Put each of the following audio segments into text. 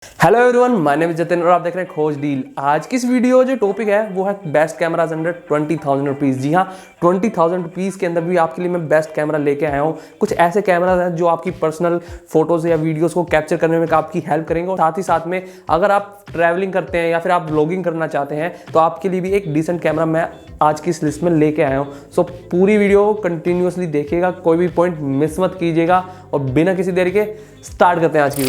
Hello everyone, my name is Jatin और आप देख रहे हैं खोजडील। आज की इस वीडियो जो टॉपिक है वो है बेस्ट कैमराज अंडर 20,000 रुपीज़। जी हाँ, 20,000 रुपीज़ के अंदर भी आपके लिए मैं बेस्ट कैमरा लेके आया हूँ। कुछ ऐसे कैमराज हैं जो आपकी पर्सनल फोटोज़ या वीडियोज़ को कैप्चर करने में आपकी हेल्प करेंगे। और साथ ही साथ में अगर आप ट्रैवलिंग करते हैं या फिर आप व्लॉगिंग करना चाहते हैं तो आपके लिए भी एक डिसेंट कैमरा मैं आज की इस लिस्ट में लेके आया हूँ। सो पूरी वीडियो कंटिन्यूसली देखिएगा, कोई भी पॉइंट मिस मत कीजिएगा। और बिना किसी देरी के स्टार्ट करते हैं आज की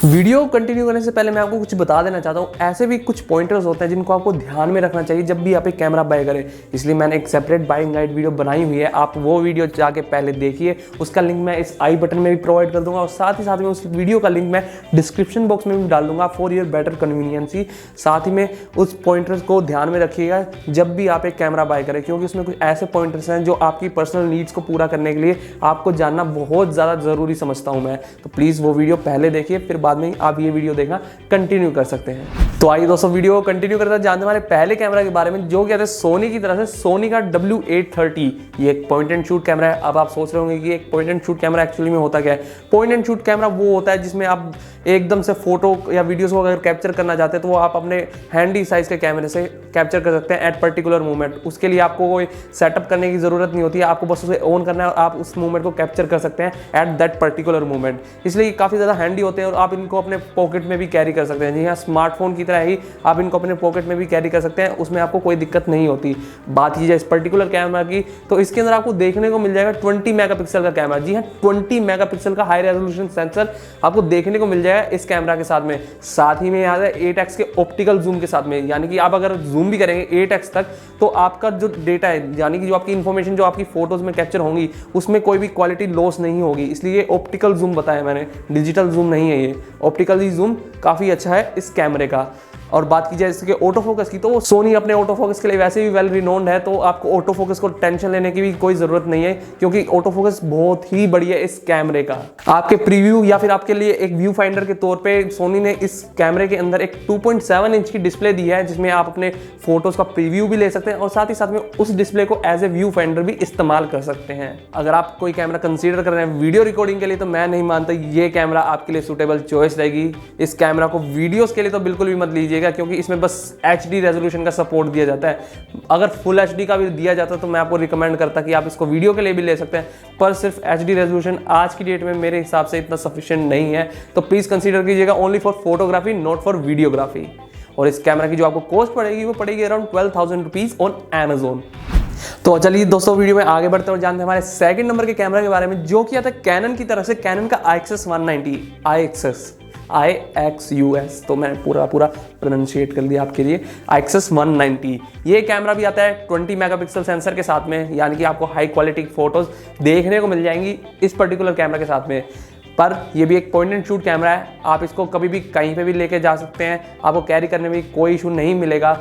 वीडियो कंटिन्यू करने से पहले मैं आपको कुछ बता देना चाहता हूँ। ऐसे भी कुछ पॉइंटर्स होते हैं जिनको आपको ध्यान में रखना चाहिए जब भी आप एक कैमरा बाय करें। इसलिए मैंने एक सेपरेट बाइंग गाइड वीडियो बनाई हुई है, आप वो वीडियो जाके पहले देखिए। उसका लिंक मैं इस आई बटन में भी प्रोवाइड कर दूंगा और साथ ही साथ में उस वीडियो का लिंक मैं डिस्क्रिप्शन बॉक्स में भी डाल दूंगा फॉर योर बेटर कन्वीनियंसी। साथ ही में उस पॉइंटर्स को ध्यान में रखिएगा जब भी आप एक कैमरा बाय करें, क्योंकि उसमें कुछ ऐसे पॉइंटर्स हैं जो आपकी पर्सनल नीड्स को पूरा करने के लिए आपको जानना बहुत ज़्यादा ज़रूरी समझता हूँ मैं। तो प्लीज़ वो वीडियो पहले देखिए, फिर बाद में आप ये वीडियो देखना कंटिन्यू कर सकते हैं। तो आइए दोस्तों, वीडियो कंटिन्यू करते हैं, जानते हमारे पहले कैमरा के बारे में जो क्या है सोनी की तरफ से, सोनी का W830। ये एक पॉइंट एंड शूट कैमरा है। अब आप सोच रहे होंगे कि एक point and shoot camera actually में होता क्या है। पॉइंट एंड शूट कैमरा वो होता है जिसमें आप एकदम से फोटो या वीडियोस को अगर कैप्चर करना चाहते हैं तो वो आप अपने हैंडी साइज के कैमरे से कैप्चर कर सकते हैं एट पर्टिकुलर मोमेंट। उसके लिए आपको कोई सेटअप करने की जरूरत नहीं होती है, आपको बस उसे ऑन करना है और आप उस मोमेंट को कैप्चर कर सकते हैं एट दैट पर्टिकुलर मोमेंट। इसलिए काफ़ी ज़्यादा हैंडी होते हैं और आप इनको अपने पॉकेट में भी कैरी कर सकते हैं। जी हाँ, स्मार्टफोन की तरह ही आप इनको अपने पॉकेट में भी कैरी कर सकते हैं, उसमें आपको कोई दिक्कत नहीं होती। बात की जाए इस पर्टिकुलर कैमरा की तो इसके अंदर आपको देखने को मिल जाएगा 20 मेगापिक्सल का कैमरा। जी हाँ, 20 मेगापिक्सल का हाई रेजोल्यूशन सेंसर आपको देखने को मिल जाएगा इस कैमरा के साथ ही में याद है 8x के ऑप्टिकल जूम के साथ में, यानी कि आप अगर जूम भी करेंगे 8x तक तो आपका जो डेटा है, यानी कि जो आपकी इंफॉर्मेशन जो आपकी फोटोज में कैप्चर होंगी उसमें कोई भी क्वालिटी लॉस नहीं होगी। इसलिए ऑप्टिकल जूम बताया मैंने, डिजिटल जूम नहीं है ये, ऑप्टिकल ही जूम काफ़ी अच्छा है इस कैमरे का। और बात की जाए इसके ऑटो फोकस की तो सोनी अपने ऑटो फोकस के लिए वैसे भी वेल रिनोन्ड है, तो आपको ऑटो फोकस को टेंशन लेने की भी कोई ज़रूरत नहीं है, क्योंकि ऑटो फोकस बहुत ही बढ़िया है इस कैमरे का। आपके प्रीव्यू या फिर आपके लिए एक व्यू फाइंडर के तौर पे सोनी ने इस कैमरे के अंदर एक 2.7 इंच की डिस्प्ले दी है, जिसमें आप अपने फोटोज़ का प्रीव्यू भी ले सकते हैं और साथ ही साथ में उस डिस्प्ले को एज ए व्यू फाइंडर भी इस्तेमाल कर सकते हैं। अगर आप कोई कैमरा कंसीडर कर रहे हैं वीडियो रिकॉर्डिंग के लिए तो मैं नहीं मानता ये कैमरा आपके लिए सूटेबल चॉइस रहेगी। इस कैमरा को वीडियोज़ के लिए तो बिल्कुल भी मत लीजिएगा, क्योंकि इसमें बस HD रेजोल्यूशन का सपोर्ट दिया जाता है। अगर फुल HD का भी दिया जाता तो मैं आपको रिकमेंड करता कि आप इसको वीडियो के लिए भी ले सकते हैं, पर सिर्फ HD रेजोल्यूशन आज की डेट में मेरे हिसाब से इतना सफिशिएंट नहीं है। तो प्लीज़ कंसीडर कीजिएगा only for photography, not for videography. और इस कैमरा की जो आपको कॉस्ट पड़ेगी वो पड़ेगी अराउंड 12,000 रुपीज़ ऑन Amazon। तो चलिए दोस्तों, वीडियो में आगे बढ़ते हैं और जानते हैं हमारे सेकंड नंबर के कैमरा के बारे में, जो कि आता है कैनन की तरफ से, कैनन का IXUS 190 IXUS। तो मैंने पूरा प्रोनाउंशिएट कर दिया आपके लिए, IXUS 190। ये कैमरा भी आता है 20 मेगापिक्सल सेंसर के साथ में, यानी कि आपको हाई क्वालिटी फोटोज देखने को मिल जाएंगी इस पर्टिकुलर कैमरा के साथ में। पर ये भी एक पॉइंट एंड शूट कैमरा है, आप इसको कभी भी कहीं पे भी लेके जा सकते हैं, आपको कैरी करने में कोई इशू नहीं मिलेगा।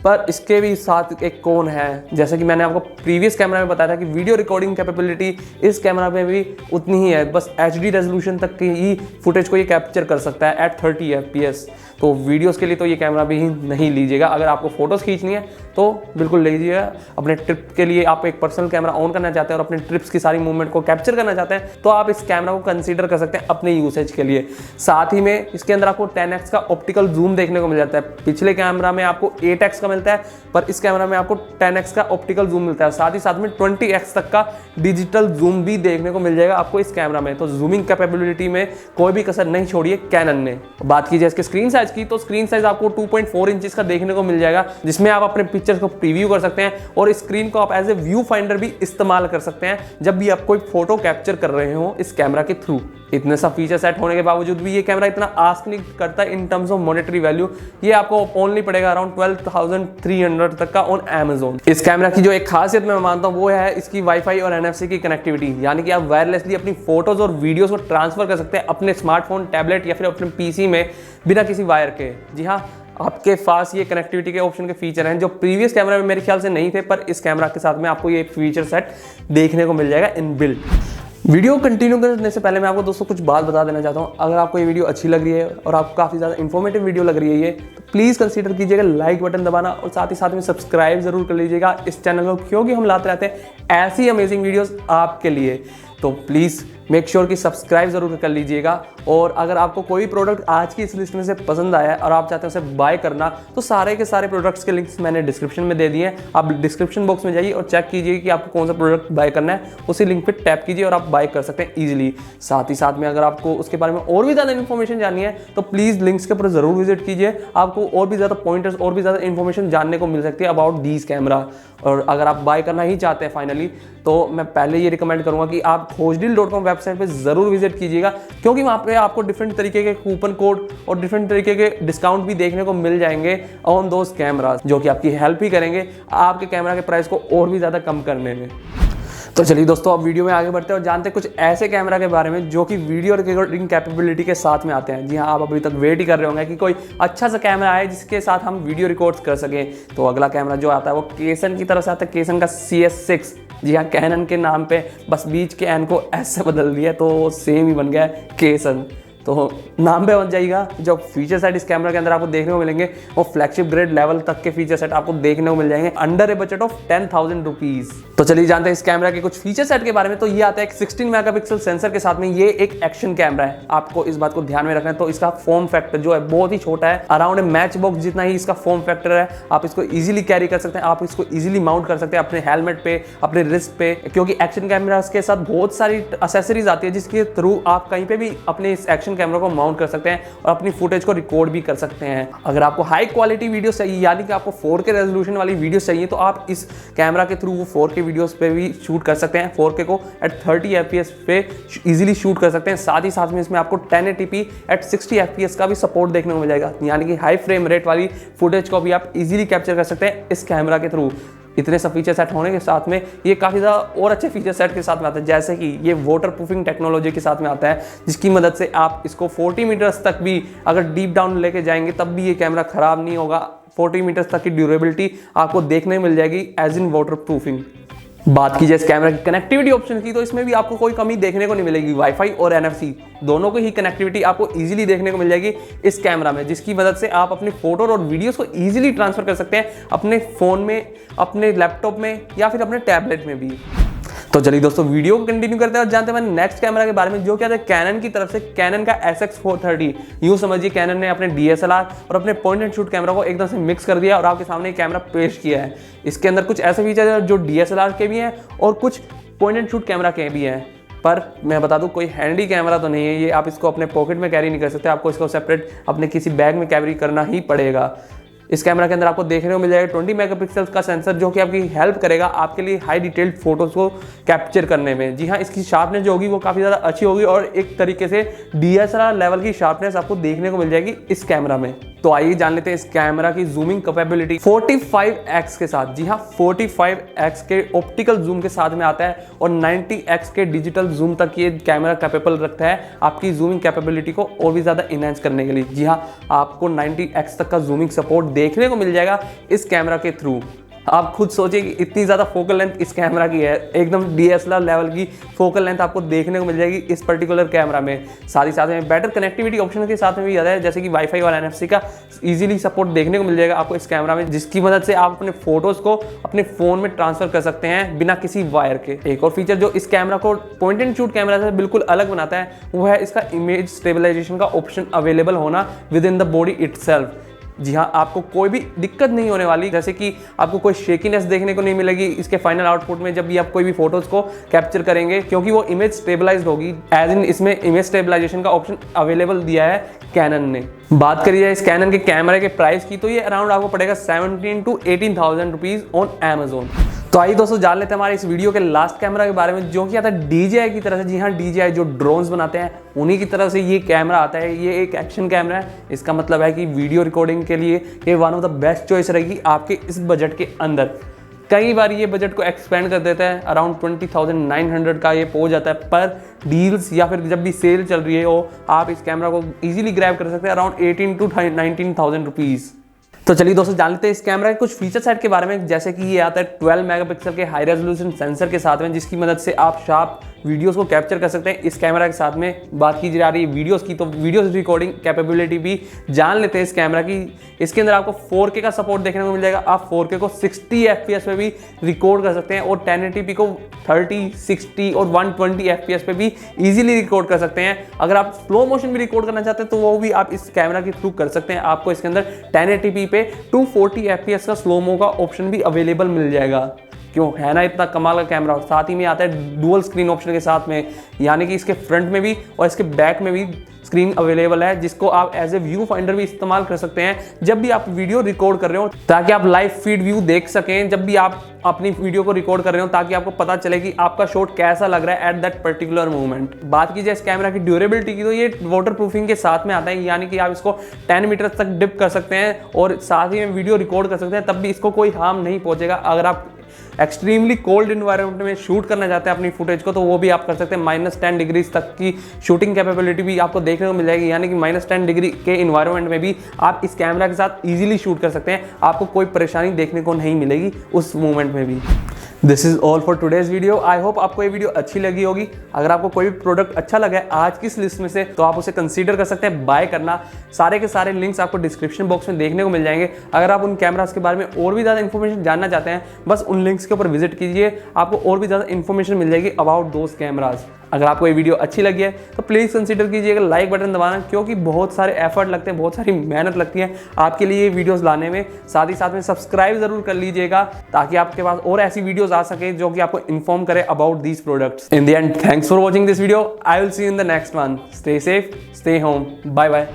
पर इसके भी साथ एक कौन है, जैसे कि मैंने आपको प्रीवियस कैमरा में बताया था कि वीडियो रिकॉर्डिंग कैपेबिलिटी इस कैमरा में भी उतनी ही है, बस HD रेजोल्यूशन तक की ही फुटेज को ये कैप्चर कर सकता है एट 30 FPS। तो वीडियोस के लिए तो ये कैमरा भी नहीं लीजिएगा। अगर आपको फोटोज़ खींचनी है तो बिल्कुल लीजिएगा। अपने ट्रिप के लिए आप एक पर्सनल कैमरा ऑन करना चाहते हैं और अपने ट्रिप्स की सारी मूवमेंट को कैप्चर करना चाहते हैं तो आप इस कैमरा को कंसीडर कर सकते हैं अपने यूसेज के लिए। साथ ही में इसके अंदर आपको 10x का ऑप्टिकल जूम देखने को मिल जाता है। पिछले कैमरा में आपको 8x का मिलता है, पर इस कैमरा में आपको 10x का ऑप्टिकल जूम मिलता है। साथ ही साथ में 20x तक का डिजिटल जूम भी देखने को मिल जाएगा आपको इस कैमरा में। तो जूमिंग कैपेबिलिटी में कोई भी कसर नहीं छोड़ी है कैनन ने। बात की जाए इसके स्क्रीन साइज की तो स्क्रीन साइज आपको 2.4 इंचेस का देखने को मिल जाएगा, जिसमें आप अपने पिक्चर्स को प्रीव्यू कर सकते हैं और इस स्क्रीन को आप एज ए व्यू फाइंडर भी इस्तेमाल कर सकते हैं जब भी आप कोई फोटो कैप्चर कर रहे हो इस कैमरा के थ्रू। इतने सब फीचर सेट होने के बावजूद भी ये कैमरा इतना आस्क नहीं करता in terms of monetary value. ये आपको ओनली पड़ेगा अराउंड 12,300 तक का ऑन Amazon। इस कैमरा की जो एक खासियत मैं मानता हूँ वो है इसकी वाईफाई और NFC की कनेक्टिविटी, यानी कि आप वायरलेसली अपनी फोटोज और वीडियोस को ट्रांसफर कर सकते हैं अपने स्मार्टफोन, टैबलेट या फिर अपने PC में बिना किसी वायर के। जी हाँ, आपके पास ये कनेक्टिविटी के ऑप्शन के फीचर हैं जो प्रीवियस कैमरा में मेरे ख्याल से नहीं थे, पर इस कैमरा के साथ में आपको ये फीचर सेट देखने को मिल जाएगा इन बिल्ट। वीडियो कंटिन्यू करने से पहले मैं आपको दोस्तों कुछ बात बता देना चाहता हूँ। अगर आपको ये वीडियो अच्छी लग रही है और आपको काफ़ी ज़्यादा इन्फॉर्मेटिव वीडियो लग रही है ये, तो प्लीज़ कंसीडर कीजिएगा लाइक बटन दबाना और साथ में सब्सक्राइब जरूर कर लीजिएगा इस चैनल को, क्योंकि हम लाते रहते हैं ऐसी अमेजिंग वीडियोस आपके लिए। तो प्लीज़ मेक श्योर कि सब्सक्राइब ज़रूर कर लीजिएगा। और अगर आपको कोई प्रोडक्ट आज की इस लिस्ट में से पसंद आया है और आप चाहते हैं उसे बाय करना, तो सारे के सारे प्रोडक्ट्स के लिंक्स मैंने डिस्क्रिप्शन में दे दिए हैं। आप डिस्क्रिप्शन बॉक्स में जाइए और चेक कीजिए कि आपको कौन सा प्रोडक्ट बाय करना है, उसी लिंक पर टैप कीजिए और आप बाय कर सकते हैं ईजिली। साथ ही साथ में अगर आपको उसके बारे में और भी ज़्यादा इन्फॉर्मेशन जाननी है तो प्लीज़ लिंक्स के ऊपर ज़रूर विजिट कीजिए। आपको और भी ज़्यादा पॉइंटर्स और भी ज़्यादा इन्फॉर्मेशन जानने को मिल सकती है अबाउट दीज कैमरा। और अगर आप बाय करना ही चाहते हैं फाइनली, तो मैं पहले ये रिकमेंड करूंगा कि आप खोजडील.com वेबसाइट पे ज़रूर विजिट कीजिएगा, क्योंकि वहाँ पे आपको डिफरेंट तरीके के कूपन कोड और डिफरेंट तरीके के डिस्काउंट भी देखने को मिल जाएंगे ऑन दोज कैमराज, जो कि आपकी हेल्प ही करेंगे आपके कैमरा के प्राइस को और भी ज़्यादा कम करने में। तो चलिए दोस्तों, अब वीडियो में आगे बढ़ते हैं और जानते हैं कुछ ऐसे कैमरा के बारे में जो कि वीडियो रिकॉर्डिंग कैपेबिलिटी के साथ में आते हैं। जी हाँ, आप अभी तक वेट ही कर रहे होंगे कि कोई अच्छा सा कैमरा आए जिसके साथ हम वीडियो रिकॉर्ड कर सकें। तो अगला कैमरा जो आता है वो केसन की तरफ से आता है, केसन का CS6। जी हाँ, कैनन के नाम पे बस बीच के एन को ऐसे बदल दिया तो सेम ही बन गया है केसन। तो नाम पे बन जाएगा। जो फीचर सेट इस कैमरा के अंदर आपको देखने को मिलेंगे वो फ्लैगशिप ग्रेड लेवल तक के फीचर सेट आपको देखने को मिल जाएंगे under A budget of 10,000 rupees. तो चलिए जानते हैं इस कैमरा के कुछ फीचर सेट के बारे में। तो ये आता है एक 16 मेगापिक्सल सेंसर के साथ में। ये एक एक्शन कैमरा है, आपको इस बात को ध्यान में रखना है। तो इसका फॉर्म फैक्टर जो है बहुत ही छोटा है, अराउंड ए मैच बॉक्स जितना ही इसका फॉर्म फैक्टर है। आप इसको इजीली कैरी कर सकते हैं, आप इसको इजीली माउंट कर सकते हैं अपने हेलमेट पे, अपने रिस्ट पे, क्योंकि एक्शन कैमरा के साथ बहुत सारी एक्सेसरीज आती है जिसके थ्रू आप कहीं पे भी अपने इस एक्शन कैमरा को माउंट कर सकते हैं और अपनी फुटेज को रिकॉर्ड भी कर सकते हैं। अगर आपको हाई क्वालिटी वीडियो चाहिए, यानी कि आपको 4K रेजोल्यूशन वाली वीडियो चाहिए, तो आप इस कैमरा के थ्रू वो 4K वीडियोस पे भी शूट कर सकते हैं। 4K को एट 30 FPS पे इजीली शूट कर सकते हैं। साथ ही साथ में इसमें आपको 1080p एट 60 FPS का भी सपोर्ट देखने को मिल जाएगा, यानी कि हाई फ्रेम रेट वाली फुटेज को भी आप इजीली कैप्चर कर सकते हैं इस कैमरा के थ्रू। इतने सब फीचर सेट होने के साथ में ये काफ़ी ज़्यादा और अच्छे फीचर सेट के साथ में आता है, जैसे कि ये वाटर प्रूफिंग टेक्नोलॉजी के साथ में आता है, जिसकी मदद से आप इसको 40 मीटर्स तक भी अगर डीप डाउन लेके जाएंगे तब भी ये कैमरा ख़राब नहीं होगा। 40 मीटर्स तक की ड्यूरेबिलिटी आपको देखने मिल जाएगी एज इन वाटर प्रूफिंग। बात की जाए इस कैमरा की कनेक्टिविटी ऑप्शन की, तो इसमें भी आपको कोई कमी देखने को नहीं मिलेगी। वाईफाई और NFC दोनों की ही कनेक्टिविटी आपको इजीली देखने को मिल जाएगी इस कैमरा में, जिसकी मदद से आप अपनी फोटो और वीडियोस को इजीली ट्रांसफर कर सकते हैं अपने फ़ोन में, अपने लैपटॉप में या फिर अपने टैबलेट में भी। तो चलिए दोस्तों, वीडियो को कंटिन्यू करते हैं और जानते हैं नेक्स्ट कैमरा के बारे में, जो क्या है कैनन की तरफ से कैनन का SX430। यूँ समझिए कैनन ने अपने DSLR और अपने पॉइंट एंड शूट कैमरा को एकदम से मिक्स कर दिया और आपके सामने कैमरा पेश किया है। इसके अंदर कुछ ऐसे फीचर है जो DSLR के भी हैं और कुछ पॉइंट एंड शूट कैमरा के भी हैं। पर मैं बता दूं, कोई हैंडी कैमरा तो नहीं है ये, आप इसको अपने पॉकेट में कैरी नहीं कर सकते, आपको इसको सेपरेट अपने किसी बैग में कैरी करना ही पड़ेगा। इस कैमरा के अंदर आपको देखने को मिल जाएगा 20 मेगापिक्सल का सेंसर, जो कि आपकी हेल्प करेगा आपके लिए हाई डिटेल्ड फोटोज को कैप्चर करने में। जी हाँ, इसकी शार्पनेस जो होगी वो काफ़ी ज़्यादा अच्छी होगी और एक तरीके से DSLR लेवल की शार्पनेस आपको देखने को मिल जाएगी इस कैमरा में। तो आइए जान लेते हैं इस कैमरा की जूमिंग कैपेबिलिटी 45x के साथ। जी हाँ, 45x के ऑप्टिकल जूम के साथ में आता है और 90x के डिजिटल जूम तक ये कैमरा कैपेबल रखता है आपकी जूमिंग कैपेबिलिटी को और भी ज़्यादा इनहेंस करने के लिए। जी हाँ, आपको 90x तक का जूमिंग सपोर्ट देखने को मिल जाएगा इस कैमरा के थ्रू। आप खुद सोचिए कि इतनी ज़्यादा फोकल लेंथ इस कैमरा की है, एकदम DSLR लेवल की फोकल लेंथ आपको देखने को मिल जाएगी इस पर्टिकुलर कैमरा में। साथ ही साथ में बेटर कनेक्टिविटी ऑप्शन के साथ में भी आता है, जैसे कि वाईफाई और NFC का इजीली सपोर्ट देखने को मिल जाएगा आपको इस कैमरा में, जिसकी मदद से आप अपने फोटोज़ को अपने फ़ोन में ट्रांसफर कर सकते हैं बिना किसी वायर के। एक और फीचर जो इस कैमरा को पॉइंट एंड शूट कैमरा से बिल्कुल अलग बनाता है वो है इसका इमेज स्टेबलाइजेशन का ऑप्शन अवेलेबल होना within the body itself. जी हाँ, आपको कोई भी दिक्कत नहीं होने वाली, जैसे कि आपको कोई शेकीनेस देखने को नहीं मिलेगी इसके फाइनल आउटपुट में जब भी आप कोई भी फोटोज को कैप्चर करेंगे, क्योंकि वो इमेज स्टेबलाइज्ड होगी। एज इन इसमें इमेज स्टेबलाइजेशन का ऑप्शन अवेलेबल दिया है कैनन ने। बात करिए इस कैनन के कैमरे के प्राइस की, तो ये अराउंड आपको पड़ेगा 17,000 to 18,000 रुपीज़ ऑन Amazon। तो आइए दोस्तों जान लेते हैं हमारे इस वीडियो के लास्ट कैमरा के बारे में, जो कि आता है DJI की तरफ से। जी हाँ, DJI जो ड्रोन्स बनाते हैं उन्हीं की तरफ से ये कैमरा आता है। ये एक एक्शन कैमरा है, इसका मतलब है कि वीडियो रिकॉर्डिंग के लिए ये one of the best choice रहेगी आपके इस बजट के अंदर। कई बार ये बजट को एक्सपेंड कर देता है, अराउंड 20,900 का ये पहुंच जाता है, पर डील्स या फिर जब भी सेल चल रही है हो आप इस कैमरा को इजीली ग्रैब कर सकते हैं अराउंड 18 to 19,000 रुपीज़। तो चलिए दोस्तों जान लेते हैं इस कैमरा के कुछ फीचर सेट के बारे में, जैसे कि ये आता है 12 मेगापिक्सल के हाई रेजोल्यूशन सेंसर के साथ में, जिसकी मदद से आप शार्प वीडियोस को कैप्चर कर सकते हैं इस कैमरा के साथ में। बात की जा रही है वीडियोस की, तो वीडियोस रिकॉर्डिंग कैपेबिलिटी भी जान लेते हैं इस कैमरा की। इसके अंदर आपको 4K का सपोर्ट देखने को मिल जाएगा। आप 4K को 60 FPS पे भी रिकॉर्ड कर सकते हैं और 1080p को 30, 60 और 120 FPS पे भी इजीली रिकॉर्ड कर सकते हैं। अगर आप स्लो मोशन भी रिकॉर्ड करना चाहते हैं तो वो भी आप इस कैमरा के थ्रू कर सकते हैं। आपको इसके अंदर 1080p पे 240 FPS का स्लोमो का ऑप्शन भी अवेलेबल मिल जाएगा। क्यों, है ना इतना कमाल का कैमरा। साथ ही में आता है डुअल स्क्रीन ऑप्शन के साथ में, यानी कि इसके फ्रंट में भी और इसके बैक में भी स्क्रीन अवेलेबल है, जिसको आप एज ए व्यू फाइंडर भी इस्तेमाल कर सकते हैं जब भी आप वीडियो रिकॉर्ड कर रहे हो, ताकि आप लाइव फीड व्यू देख सकें जब भी आप अपनी वीडियो को रिकॉर्ड कर रहे हो, ताकि आपको पता चले कि आपका शॉट कैसा लग रहा है एट दैट पर्टिकुलर मोमेंट। बात की जाए इस कैमरा की ड्यूरेबिलिटी की, तो ये वाटर प्रूफिंग के साथ में आता है, यानी कि आप इसको 10 मीटर तक डिप कर सकते हैं और साथ ही में वीडियो रिकॉर्ड कर सकते हैं, तब भी इसको कोई हार्म नहीं पहुंचेगा। अगर आप एक्सट्रीमली कोल्ड इन्वायरमेंट में शूट करना चाहते हैं अपनी फुटेज को, तो वो भी आप कर सकते हैं। -10 डिग्री तक की शूटिंग कैपेबिलिटी भी आपको देखने को मिल जाएगी, यानी कि -10 डिग्री के इन्वायरमेंट में भी आप इस कैमरा के साथ इजीली शूट कर सकते हैं। आपको कोई परेशानी देखने को नहीं मिलेगी उस मोमेंट में भी। This is all for today's video. I hope आपको ये वीडियो अच्छी लगी होगी। अगर आपको कोई भी प्रोडक्ट अच्छा लगा है आज की इस लिस्ट में से, तो आप उसे कंसीडर कर सकते हैं बाय करना। सारे के सारे लिंक्स आपको डिस्क्रिप्शन बॉक्स में देखने को मिल जाएंगे। अगर आप उन कैमरास के बारे में और भी ज़्यादा इन्फॉर्मेशन जानना चाहते हैं, बस उन लिंक्स के ऊपर विजिट कीजिए, आपको और भी ज़्यादा इन्फॉर्मेशन मिल जाएगी अबाउट दोज कैमराज। अगर आपको ये वीडियो अच्छी लगी है तो प्लीज़ कंसीडर कीजिएगा लाइक बटन दबाना, क्योंकि बहुत सारे एफर्ट लगते हैं, बहुत सारी मेहनत लगती है आपके लिए ये वीडियोस लाने में। साथ ही साथ में सब्सक्राइब जरूर कर लीजिएगा, ताकि आपके पास और ऐसी वीडियोस आ सके जो कि आपको इन्फॉर्म करे about these products. In the end, thanks for watching this video. I will see you in the next one. Stay safe, stay home, bye bye.